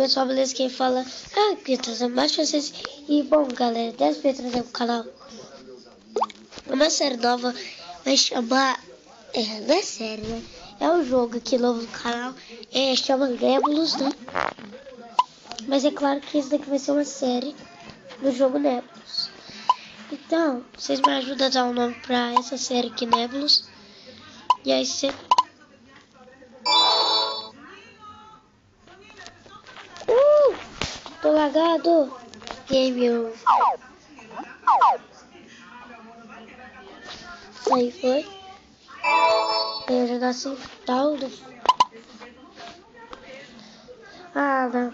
pessoal, beleza? Quem fala que tá mais vocês. E bom, galera, dessa vez trazer pro canal uma série nova. Vai chamar. Não é série, né? É um jogo aqui novo do canal. Chama Nebulos, né? Mas é claro que esse daqui vai ser uma série do jogo Nebulos. Então, vocês me ajudam a dar um nome pra essa série aqui, Nebulos. E aí você. Tô lagado. Game over. Aí foi. Eu já nasci tal. Ah, não.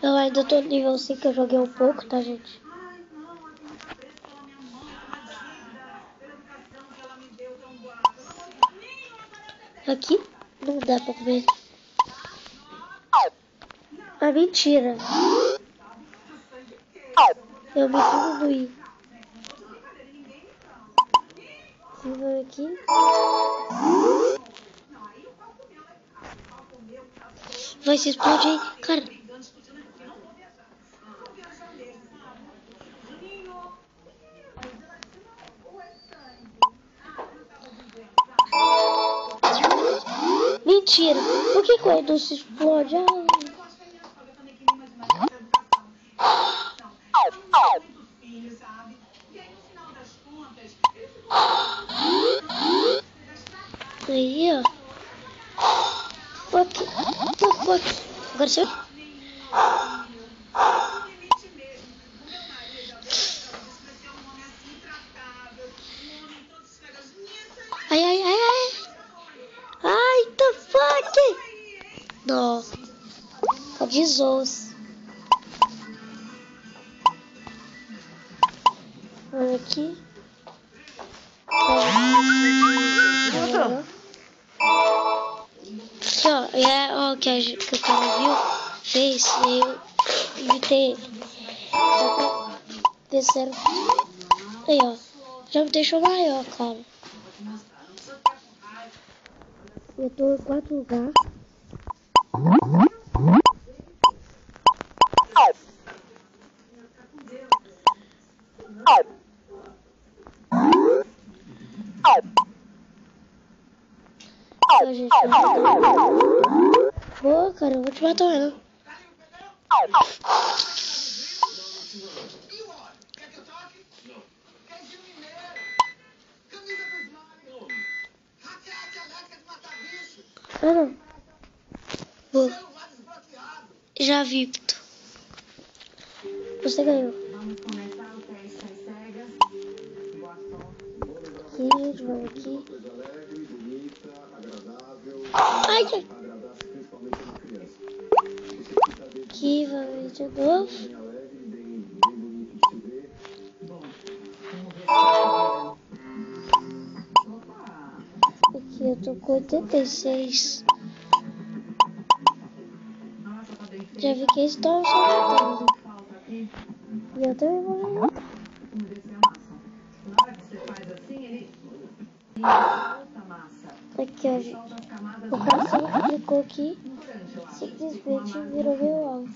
Eu ainda tô no nível 5, eu joguei um pouco, tá, gente? Aqui não dá pra comer. Ah, mentira. Eu me diminui. Vamos aqui. Vai se explodir, cara. Mentira. Por que o Edu se explode? Aí, ó. Fuck. Agora sim. Ai. Ai, the fuck. Não. Desosso. Olha aqui. Aqui, ó, que o cara fez, e eu invitei ele. Desceram. Aí, ó, já me deixou maior, cara. Eu tô em 4 lugares. A gente boa, cara, eu vou te matar, né? Ah, não. Boa. Já vi, Victor. Você ganhou. Aqui, vamos aqui. Ai, aqui, vamos de novo. Aqui eu tô com 86. Já vi que eles estão soltando. E eu também vou ganhar. Aqui, ó, gente. O cara só clicou aqui, simplesmente virou meu alvo.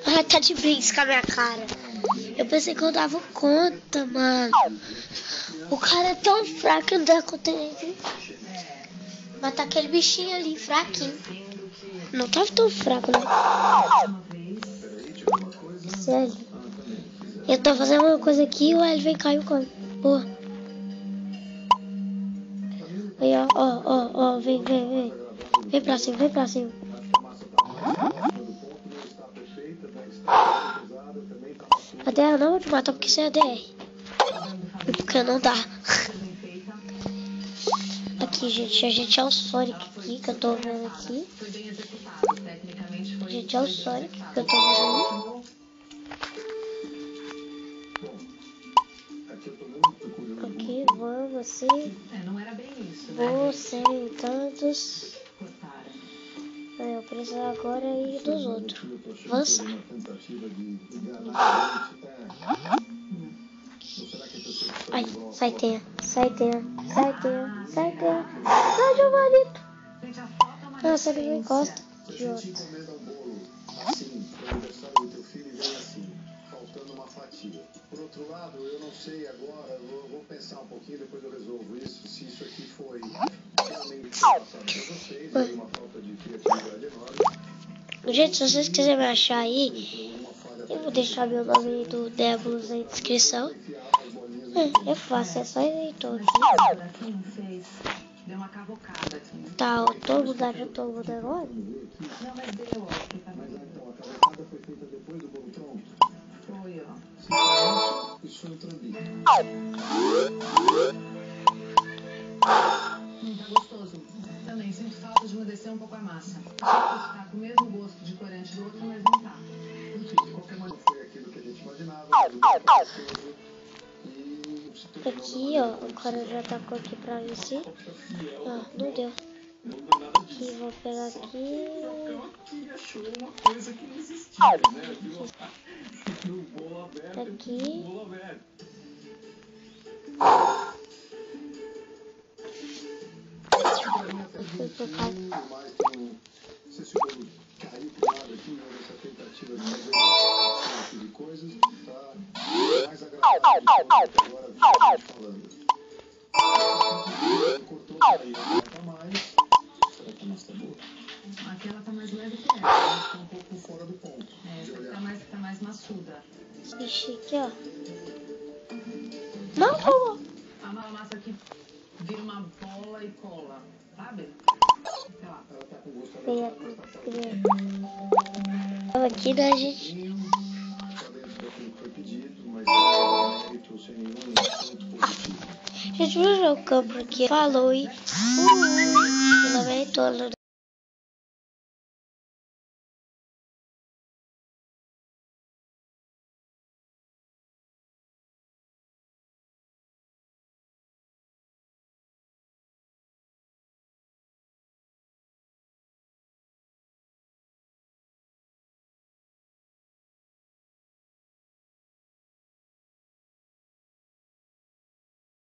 Ah, tá de brinks com a minha cara. Eu pensei que eu dava conta, mano. O cara é tão fraco que não dá conta dele. Mas tá aquele bichinho ali, fraquinho. Não tava tão fraco, né? Sério. Eu tô fazendo uma coisa aqui e o L vem cair o cano. Boa. Aí, ó, vem. Vem pra cima. A DR não vou te matar porque você é DR. E porque não dá. Aqui, gente, a gente é o Sonic aqui, que eu tô vendo aqui. A gente é o Sonic, que eu tô vendo ali. você. Não era bem isso, Você e tantos. Eu preciso agora ir dos outros. Avançar. Ai, sai terra. Sai, Giovanito. Nossa, ele não encosta. Idiota. Por outro lado, eu não sei agora, eu vou pensar um pouquinho, depois eu resolvo isso, se isso aqui foi realmente passado para vocês, uma falta de criatividade enorme. Gente, se vocês quiserem me achar aí, eu vou deixar meu nome do Débora aí na descrição. É fácil, é só ir em todos. Deu uma cavocada aqui. Tá, todo mundo agora? Não, mas deu, ó. Mas então, a cavocada foi feita depois do bolo pronto? Foi, ó. Isso foi um trambique. Tá gostoso. Também sinto falta de umedecer um pouco a massa. Tá com o mesmo gosto de corante do outro, mas não tá. Enfim, de qualquer maneira, foi aquilo que a gente imaginava. Aqui, ó, agora já tacou aqui pra vencer. Ah, não deu. Aqui, vou pegar aqui. Achou uma coisa que não existia, né? No bolo aberto. Aqui. Bolo aberto. Fui por causa. Não sei se o bolo caiu pro lado aqui, mas essa tentativa de fazer de coisas tá mais agradável do que agora falando. Cortou aí, tá mais. Será que a massa tá boa? Aquela tá mais leve que essa. Tá um pouco fora do ponto. Essa tá mais maçuda. Ixi, aqui, ó. Não, pô. A massa aqui vira uma bola e cola, sabe? Sei lá. Ela tá com gosto Aqui da gente. Tá dentro daquilo que foi pedido, mas mérito sem nenhum ponto positivo. Gente, vamos jogar o campo aqui. Falou e fui. Ela vai toda.